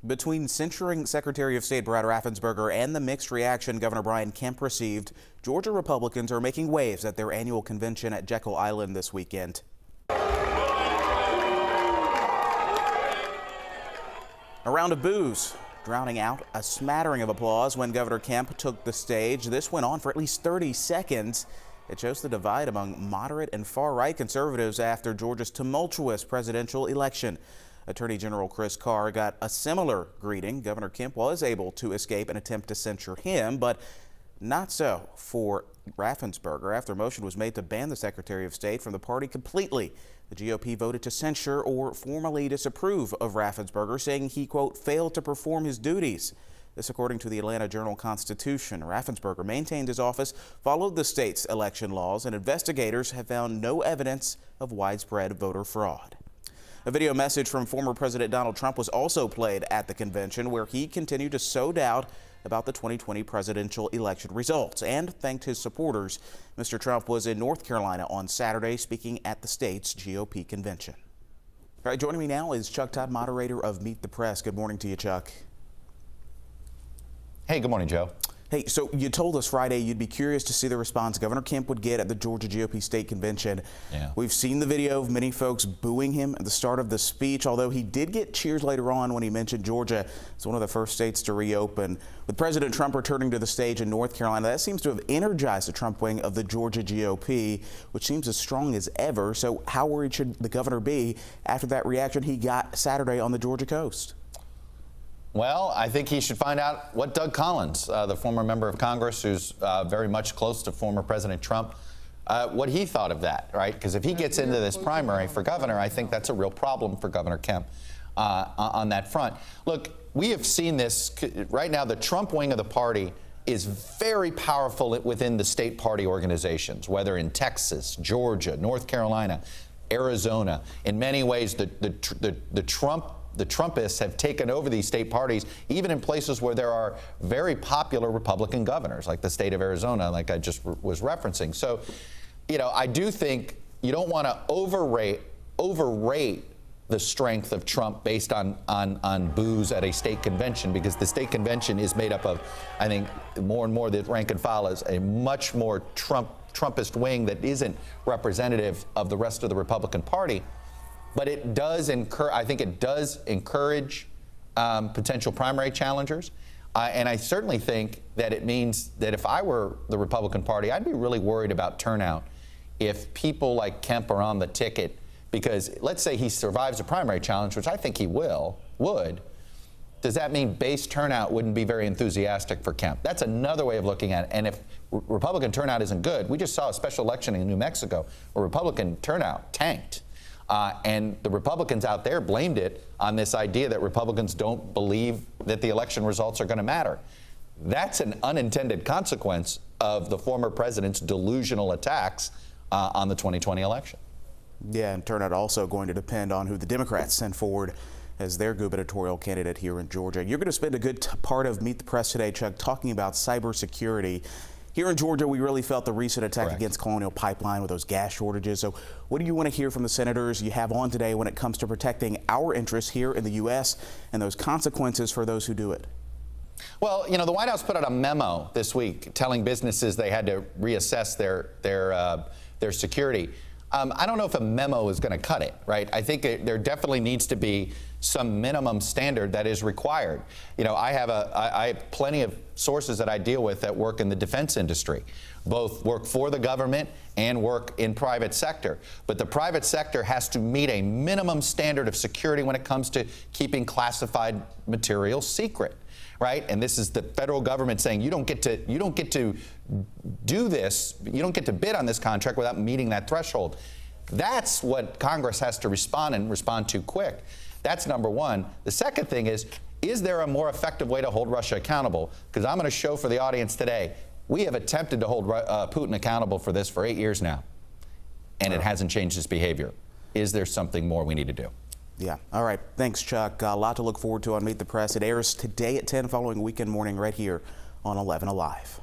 Between censuring Secretary of State Brad Raffensperger and the mixed reaction Governor Kemp received, Georgia Republicans are making waves at their annual convention at Jekyll Island this weekend. A round of boos drowning out a smattering of applause when Governor Kemp took the stage. This went on for at least 30 seconds. It shows the divide among moderate and far-right conservatives after Georgia's tumultuous presidential election. Attorney General Chris Carr got a similar greeting. Governor Kemp was able to escape an attempt to censure him, but not so for Raffensperger. After a motion was made to ban the Secretary of State from the party completely, the GOP voted to censure or formally disapprove of Raffensperger, saying he, quote, failed to perform his duties. This according to the Atlanta Journal-Constitution. Raffensperger maintained his office, followed the state's election laws, and investigators have found no evidence of widespread voter fraud. A video message from former President Donald Trump was also played at the convention, where he continued to sow doubt about the 2020 presidential election results and thanked his supporters. Mr. Trump was in North Carolina on Saturday speaking at the state's GOP convention. All right, joining me now is Chuck Todd, moderator of Meet the Press. Good morning to you, Chuck. Hey, good morning, Joe. Hey, so you told us Friday you'd be curious to see the response Governor Kemp would get at the Georgia GOP state convention. Yeah. We've seen the video of many folks booing him at the start of the speech, although he did get cheers later on when he mentioned Georgia as one of the first states to reopen. With President Trump returning to the stage in North Carolina, that seems to have energized the Trump wing of the Georgia GOP, which seems as strong as ever. So how worried should the governor be after that reaction he got Saturday on the Georgia coast? Well, I think he should find out what Doug Collins, the former member of Congress who's very much close to former President Trump, what he thought of that, right? Because if he gets into this primary for governor, I think that's a real problem for Governor Kemp on that front. Look, we have seen this right now. The Trump wing of the party is very powerful within the state party organizations, whether in Texas, Georgia, North Carolina, Arizona. In many ways, the Trumpists have taken over these state parties, even in places where there are very popular Republican governors, like the state of Arizona, like I just was referencing. So, you know, I do think you don't want to overrate the strength of Trump based on boos at a state convention, because the state convention is made up of, I think, more and more the rank and file is a much more Trumpist wing that isn't representative of the rest of the Republican Party. But it does I think it does encourage potential primary challengers. And I certainly think that it means that if I were the Republican Party, I'd be really worried about turnout if people like Kemp are on the ticket. Because let's say he survives a primary challenge, which I think he would. Does that mean base turnout wouldn't be very enthusiastic for Kemp? That's another way of looking at it. And if Republican turnout isn't good, we just saw a special election in New Mexico where Republican turnout tanked. And the Republicans out there blamed it on this idea that Republicans don't believe that the election results are going to matter. That's an unintended consequence of the former president's delusional attacks on the 2020 election. Yeah, and turnout also going to depend on who the Democrats send forward as their gubernatorial candidate here in Georgia. You're going to spend a good part of Meet the Press today, Chuck, talking about cybersecurity. Here in Georgia, we really felt the recent attack against Colonial Pipeline with those gas shortages. So what do you want to hear from the senators you have on today when it comes to protecting our interests here in the U.S. and those consequences for those who do it? Well, you know, the White House put out a memo this week telling businesses they had to reassess their security. I don't know if a memo is going to cut it, right? I think there definitely needs to be some minimum standard that is required. You know, I have plenty of sources that I deal with that work in the defense industry, both work for the government and work in private sector. But the private sector has to meet a minimum standard of security when it comes to keeping classified material secret. Right? And this is the federal government saying you don't get to do this, you don't get to bid on this contract without meeting that threshold. That's what Congress has to respond to quick. That's number one. The second thing is there a more effective way to hold Russia accountable? Because I'm going to show for the audience today, we have attempted to hold Putin accountable for this for 8 years now, and it hasn't changed his behavior. Is there something more we need to do? Yeah. All right. Thanks, Chuck. A lot to look forward to on Meet the Press. It airs today at 10 following weekend morning right here on 11 Alive.